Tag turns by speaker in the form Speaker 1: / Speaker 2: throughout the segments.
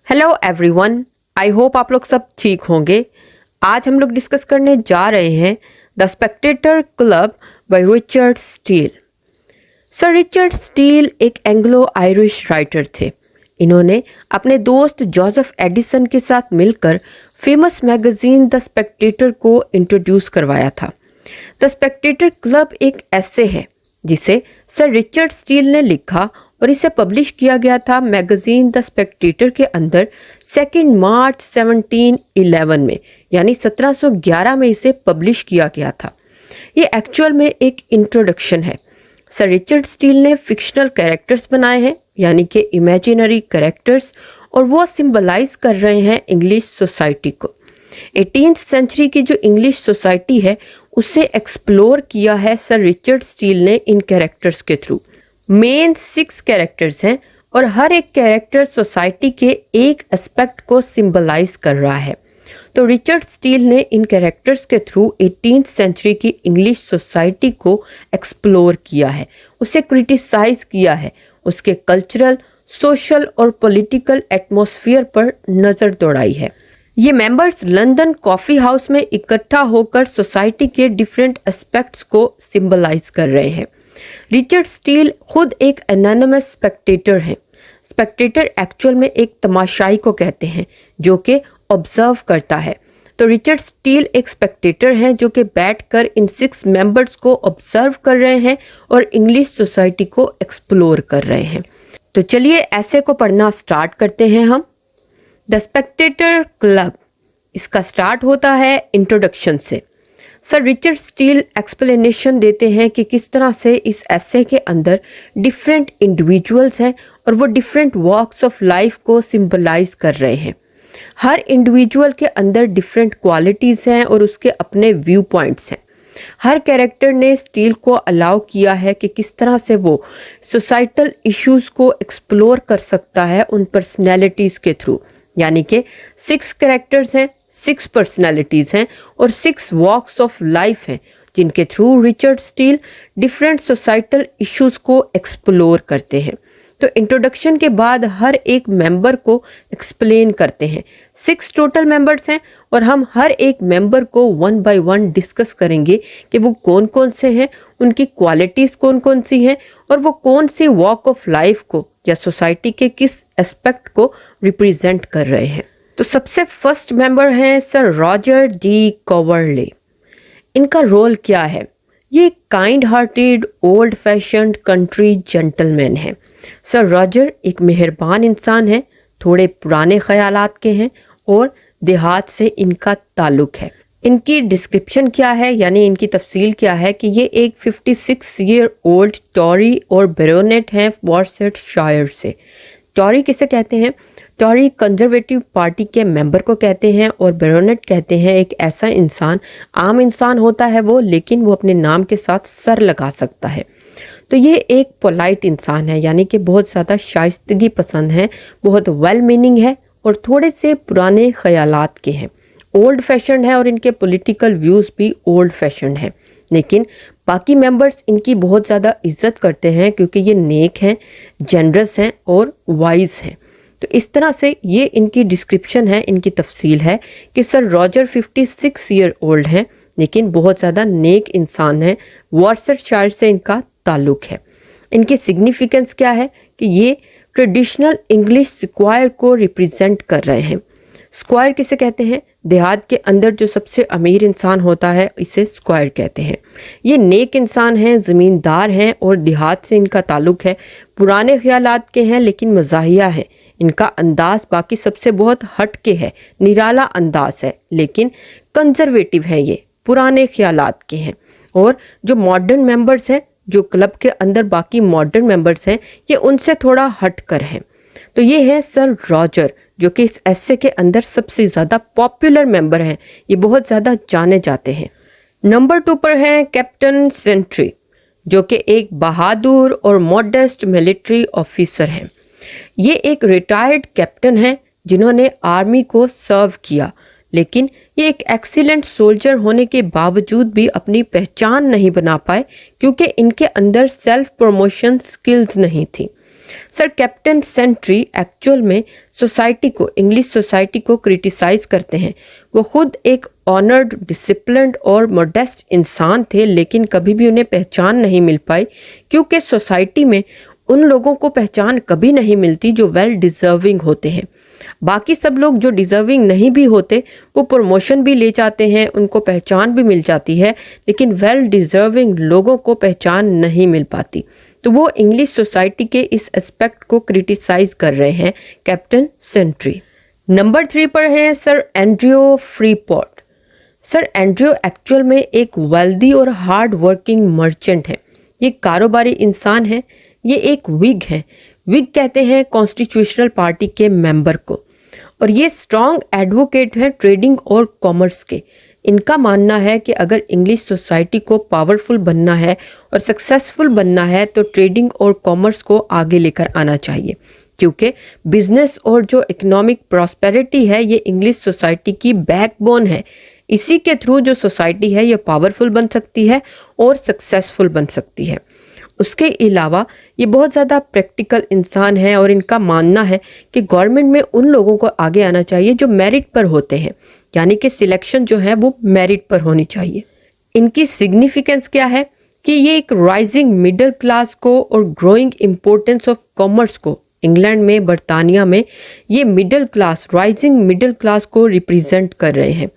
Speaker 1: Hello everyone, I hope आप लोग सब ठीक होंगे। आज हम लोग डिस्कस करने जा रहे हैं the Spectator club by Richard Steele. Sir Richard Steele एक एंग्लो आयरिश राइटर थे। इन्होंने अपने दोस्त जोसेफ एडिसन के साथ मिलकर फेमस मैगजीन द स्पेक्टेटर को इंट्रोड्यूस करवाया था। द स्पेक्टेटर क्लब एक ऐसे है जिसे सर रिचर्ड स्टील ने लिखा और इसे पब्लिश किया गया था मैगजीन द स्पेक्टेटर के अंदर 2 मार्च 1711 में, यानी 1711 में इसे पब्लिश किया गया था। ये एक्चुअल में एक इंट्रोडक्शन है। सर रिचर्ड स्टील ने फिक्शनल कैरेक्टर्स बनाए हैं, यानी कि इमेजिनरी कैरेक्टर्स, और वो सिंबलाइज कर रहे हैं इंग्लिश सोसाइटी को। 18th सेंचुरी की जो इंग्लिश सोसाइटी है उसे एक्सप्लोर किया है सर रिचर्ड स्टील ने इन कैरेक्टर्स के थ्रू। मेन 6 कैरेक्टर्स हैं और हर एक कैरेक्टर सोसाइटी के एक एस्पेक्ट को सिंबलाइज कर रहा है। तो रिचर्ड स्टील ने इन कैरेक्टर्स के थ्रू 18th सेंचुरी की इंग्लिश सोसाइटी को एक्सप्लोर किया है, उसे क्रिटिसाइज किया है, उसके कल्चरल, सोशल और पॉलिटिकल एटमॉस्फेयर पर नज़र दौड़ाई है। ये मेंबर्स लंदन कॉफ़ी हाउस में इकट्ठा होकर सोसाइटी के डिफरेंट एस्पेक्ट्स को सिंबलाइज कर रहे हैं। रिचर्ड स्टील खुद एक एनोनिमस स्पेक्टेटर हैं। स्पेक्टेटर एक्चुअल में एक तमाशाई को कहते हैं जो कि ऑब्जर्व करता है। तो रिचर्ड स्टील एक स्पेक्टेटर हैं जो कि बैठकर इन 6 मेंबर्स को ऑब्जर्व कर रहे हैं और इंग्लिश सोसाइटी को एक्सप्लोर कर रहे हैं। तो चलिए ऐसे को पढ़ना स्टार्ट करते हैं हम। द स्पेक्टेटर क्लब, इसका स्टार्ट होता है इंट्रोडक्शन से। सर रिचर्ड स्टील एक्सप्लेनेशन देते हैं कि किस तरह से इस एसे के अंदर डिफरेंट इंडिविजुअल्स हैं और वो डिफरेंट वॉक्स ऑफ लाइफ को सिंबलाइज कर रहे हैं। हर इंडिविजुअल के अंदर डिफरेंट क्वालिटीज़ हैं और उसके अपने व्यू पॉइंट्स हैं। हर कैरेक्टर ने स्टील को अलाउ किया है कि किस तरह से वो सोसाइटल इश्यूज़ को एक्सप्लोर कर सकता है उन पर्सनैलिटीज़ के थ्रू। यानी कि 6 कैरेक्टर्स हैं, 6 पर्सनालिटीज़ हैं और 6 वॉक्स ऑफ लाइफ हैं जिनके through Richard Steele different societal issues को एक्सप्लोर करते हैं। तो इंट्रोडक्शन के बाद हर एक मेंबर को एक्सप्लेन करते हैं। 6 टोटल मेंबर्स हैं और हम हर एक मेंबर को 1 बाय 1 डिस्कस करेंगे कि वो कौन कौन से हैं, उनकी क्वालिटीज़ कौन कौन सी हैं और वो कौन सी वॉक ऑफ लाइफ को या सोसाइटी के किस एस्पेक्ट को रिप्रेजेंट कर रहे हैं। तो सबसे फर्स्ट मेंबर हैं सर रॉजर डी कॉवरले। इनका रोल क्या है? ये kind hearted old fashioned country gentleman है। सर रॉजर एक मेहरबान इंसान है, थोड़े पुराने ख्यालात के हैं और देहात से इनका ताल्लुक है। इनकी डिस्क्रिप्शन क्या है, यानी इनकी तफसील क्या है कि ये एक 56 ईयर ओल्ड टॉरी और बैरोनेट हैं वॉर्सेटशायर से। टॉरी किसे कहते हैं? टॉरी कंजर्वेटिव पार्टी के मेंबर को कहते हैं और बैरोनेट कहते हैं एक ऐसा इंसान, आम इंसान होता है वो, लेकिन वो अपने नाम के साथ सर लगा सकता है। तो ये एक पोलाइट इंसान है, यानी कि बहुत ज़्यादा शाइस्तगी पसंद है, बहुत वेल मीनिंग है और थोड़े से पुराने ख्यालात के हैं। ओल्ड फैशन है और इनके पॉलिटिकल व्यूज़ भी ओल्ड फैशन है, लेकिन बाकी मेंबर्स इनकी बहुत ज़्यादा इज्जत करते हैं क्योंकि ये नेक हैं, जनरस हैं और वाइज हैं। तो इस तरह से ये इनकी डिस्क्रिप्शन है, इनकी तफसील है कि सर रॉजर 56 ईयर ओल्ड हैं लेकिन बहुत ज़्यादा नेक इंसान है, वॉर्सेटशायर से इनका ताल्लुक है। इनकी सिग्निफिकेंस क्या है कि ये ट्रेडिशनल इंग्लिश स्क्वायर को रिप्रेजेंट कर रहे हैं। स्क्वायर किसे कहते हैं? देहात के अंदर जो सबसे अमीर इंसान होता है इसे स्क्वायर कहते हैं। ये नेक इंसान हैं, ज़मींदार हैं और देहात से इनका ताल्लुक है, पुराने ख्यालात के हैं लेकिन मज़ाहिया है। इनका अंदाज बाकी सबसे बहुत हट के है, निराला अंदाज है, लेकिन कंजर्वेटिव है, ये पुराने ख्यालात के हैं। और जो मॉडर्न मेंबर्स हैं, जो क्लब के अंदर बाकी मॉडर्न मेंबर्स हैं, ये उनसे थोड़ा हट कर हैं। तो ये है सर रॉजर जो कि इस एसे के अंदर सबसे ज़्यादा पॉपुलर मेंबर हैं, ये बहुत ज़्यादा जाने जाते हैं। नंबर 2 पर हैं कैप्टन सेंट्री जो कि एक बहादुर और मॉडेस्ट मिलिट्री ऑफिसर हैं। ये एक रिटायर्ड कैप्टन हैं जिन्होंने आर्मी को सर्व किया, लेकिन ये एक एक्सीलेंट सोल्जर होने के बावजूद भी अपनी पहचान नहीं बना पाए क्योंकि इनके अंदर सेल्फ प्रमोशन स्किल्स नहीं थी। सर कैप्टन सेंट्री एक्चुअल में सोसाइटी को, इंग्लिश सोसाइटी को क्रिटिसाइज करते हैं। वो खुद एक ऑनर्ड, डिसिप्लिन्ड और मॉडेस्ट इंसान थे, लेकिन कभी भी उन्हें पहचान नहीं मिल पाई, क्योंकि सोसाइटी में उन लोगों को पहचान कभी नहीं मिलती जो वेल डिजर्विंग होते हैं। बाकी सब लोग जो डिजर्विंग नहीं भी होते वो प्रमोशन भी ले जाते हैं, उनको पहचान भी मिल जाती है, लेकिन वेल डिजर्विंग लोगों को पहचान नहीं मिल पाती। तो वो इंग्लिश सोसाइटी के इस एस्पेक्ट को क्रिटिसाइज कर रहे हैं कैप्टन सेंट्री। नंबर 3 पर है sir Andrew Freeport. Sir Andrew actual में एक वेल्दी और हार्ड वर्किंग मर्चेंट है। ये कारोबारी इंसान है। ये एक विग है। विग कहते हैं कॉन्स्टिट्यूशनल पार्टी के मेंबर को, और ये स्ट्रॉन्ग एडवोकेट है ट्रेडिंग और कॉमर्स के। इनका मानना है कि अगर इंग्लिश सोसाइटी को पावरफुल बनना है और सक्सेसफुल बनना है तो ट्रेडिंग और कॉमर्स को आगे लेकर आना चाहिए, क्योंकि बिजनेस और जो इकोनॉमिक प्रॉस्पेरिटी है ये इंग्लिश सोसाइटी की बैकबोन है। इसी के थ्रू जो सोसाइटी है ये पावरफुल बन सकती है और सक्सेसफुल बन सकती है। उसके अलावा ये बहुत ज़्यादा प्रैक्टिकल इंसान है और इनका मानना है कि गवर्नमेंट में उन लोगों को आगे आना चाहिए जो मेरिट पर होते हैं, यानी कि सिलेक्शन जो है वो मेरिट पर होनी चाहिए। इनकी सिग्निफिकेंस क्या है कि ये एक राइजिंग मिडिल क्लास को और ग्रोइंग इम्पोर्टेंस ऑफ कॉमर्स को, इंग्लैंड में, बरतानिया में ये middle class, rising middle class को रिप्रेजेंट कर रहे हैं।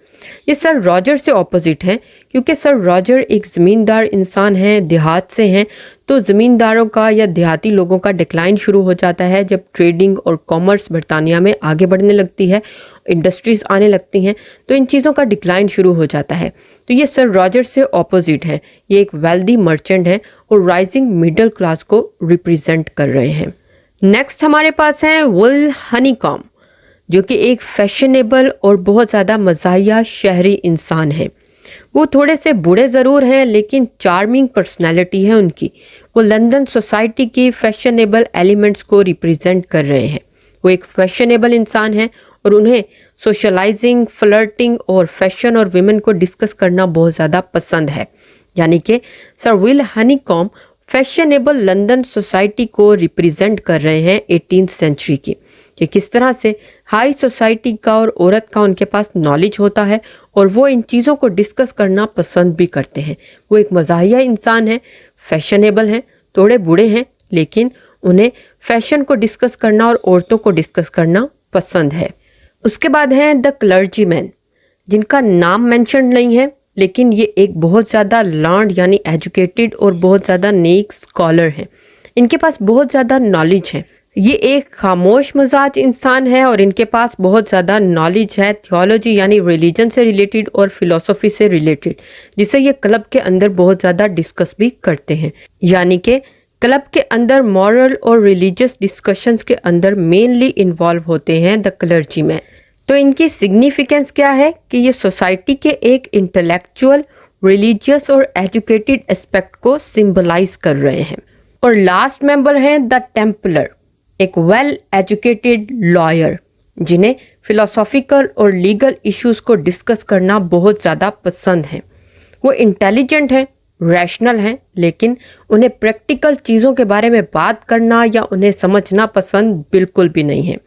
Speaker 1: ये सर रॉजर से ऑपोजिट हैं, क्योंकि सर रॉजर एक ज़मींदार इंसान हैं, देहात से हैं। तो ज़मींदारों का या देहाती लोगों का डिक्लाइन शुरू हो जाता है जब ट्रेडिंग और कॉमर्स बरतानिया में आगे बढ़ने लगती है, इंडस्ट्रीज़ आने लगती हैं, तो इन चीज़ों का डिक्लाइन शुरू हो जाता है। तो ये सर रॉजर से ऑपोजिट हैं। ये एक वेल्दी मर्चेंट हैं और राइजिंग मिडिल क्लास को रिप्रेजेंट कर रहे हैं। नेक्स्ट हमारे पास हैं विल हनीकॉम, जो कि एक फैशनेबल और बहुत ज़्यादा मज़ाहिया शहरी इंसान है। वो थोड़े से बूढ़े ज़रूर हैं, लेकिन चार्मिंग पर्सनैलिटी है उनकी। वो लंदन सोसाइटी की फैशनेबल एलिमेंट्स को रिप्रेजेंट कर रहे हैं। वो एक फैशनेबल इंसान है और उन्हें सोशलाइजिंग, फ्लर्टिंग और फैशन और विमेन को डिस्कस करना बहुत ज़्यादा पसंद है। यानी कि sir will honeycomb fashionable London society को रिप्रेजेंट कर रहे हैं 18th सेंचुरी की, कि किस तरह से हाई सोसाइटी का और औरत का उनके पास नॉलेज होता है और वो इन चीज़ों को डिस्कस करना पसंद भी करते हैं। वो एक मज़ाहिया इंसान है, फैशनेबल हैं, थोड़े बूढ़े हैं, लेकिन उन्हें फैशन को डिस्कस करना और औरतों को डिस्कस करना पसंद है। उसके बाद हैं द क्लर्जीमैन, जिनका नाम मेंशन नहीं है, लेकिन ये एक बहुत ज़्यादा लर्न्ड यानी एजुकेटेड और बहुत ज़्यादा नेक स्कॉलर हैं। इनके पास बहुत ज़्यादा नॉलेज है। ये एक खामोश मिजाज इंसान है और इनके पास बहुत ज़्यादा नॉलेज है थियोलॉजी यानी रिलीजन से रिलेटेड और फिलॉसफी से रिलेटेड, जिसे ये क्लब के अंदर बहुत ज़्यादा डिस्कस भी करते हैं। यानी कि क्लब के अंदर मॉरल और रिलीजियस डिस्कशंस के अंदर मेनली इन्वॉल्व होते हैं द क्लर्जीमैन। तो इनकी सिग्निफिकेंस क्या है कि ये सोसाइटी के एक इंटेलेक्चुअल, रिलीजियस और एजुकेटेड एस्पेक्ट को सिंबलाइज कर रहे हैं। और लास्ट मेंबर हैं द टेम्पलर, एक वेल एजुकेटेड लॉयर जिन्हें फिलोसॉफिकल और लीगल इश्यूज को डिस्कस करना बहुत ज़्यादा पसंद है। वो इंटेलिजेंट हैं, रैशनल हैं, लेकिन उन्हें प्रैक्टिकल चीज़ों के बारे में बात करना या उन्हें समझना पसंद बिल्कुल भी नहीं है।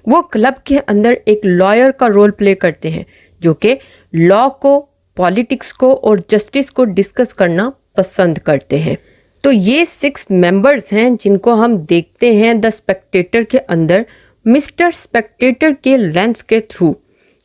Speaker 1: वो क्लब के अंदर एक लॉयर का रोल प्ले करते हैं, जो कि लॉ को, पॉलिटिक्स को और जस्टिस को डिस्कस करना पसंद करते हैं। तो ये 6 मेंबर्स हैं जिनको हम देखते हैं द स्पेक्टेटर के अंदर मिस्टर स्पेक्टेटर के लेंस के थ्रू।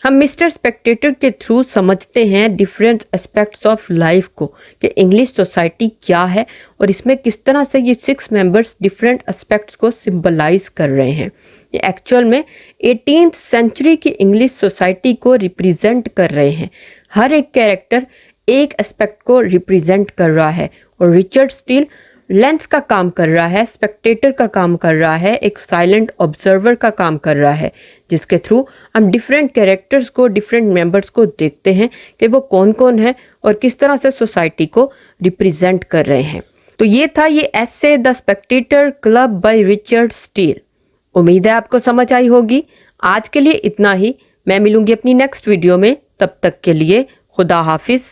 Speaker 1: हम मिस्टर स्पेक्टेटर के थ्रू समझते हैं डिफरेंट एस्पेक्ट्स ऑफ लाइफ को, कि इंग्लिश सोसाइटी क्या है और इसमें किस तरह से ये 6 मेंबर्स डिफरेंट एस्पेक्ट्स को सिंबलाइज कर रहे हैं। ये एक्चुअल में 18th सेंचुरी की इंग्लिश सोसाइटी को रिप्रेजेंट कर रहे हैं। हर एक कैरेक्टर एक एस्पेक्ट को रिप्रेजेंट कर रहा है और रिचर्ड स्टील लेंस का काम कर रहा है, स्पेक्टेटर का काम कर रहा है, एक साइलेंट ऑब्जर्वर का काम कर रहा है, जिसके थ्रू हम डिफरेंट कैरेक्टर्स को, डिफरेंट मेंबर्स को देखते हैं कि वो कौन कौन है और किस तरह से सोसाइटी को रिप्रेजेंट कर रहे हैं। तो ये था ये एसे the Spectator club by Richard Steele. उम्मीद है आपको समझ आई होगी। आज के लिए इतना ही। मैं मिलूंगी अपनी नेक्स्ट वीडियो में। तब तक के लिए खुदा हाफिज।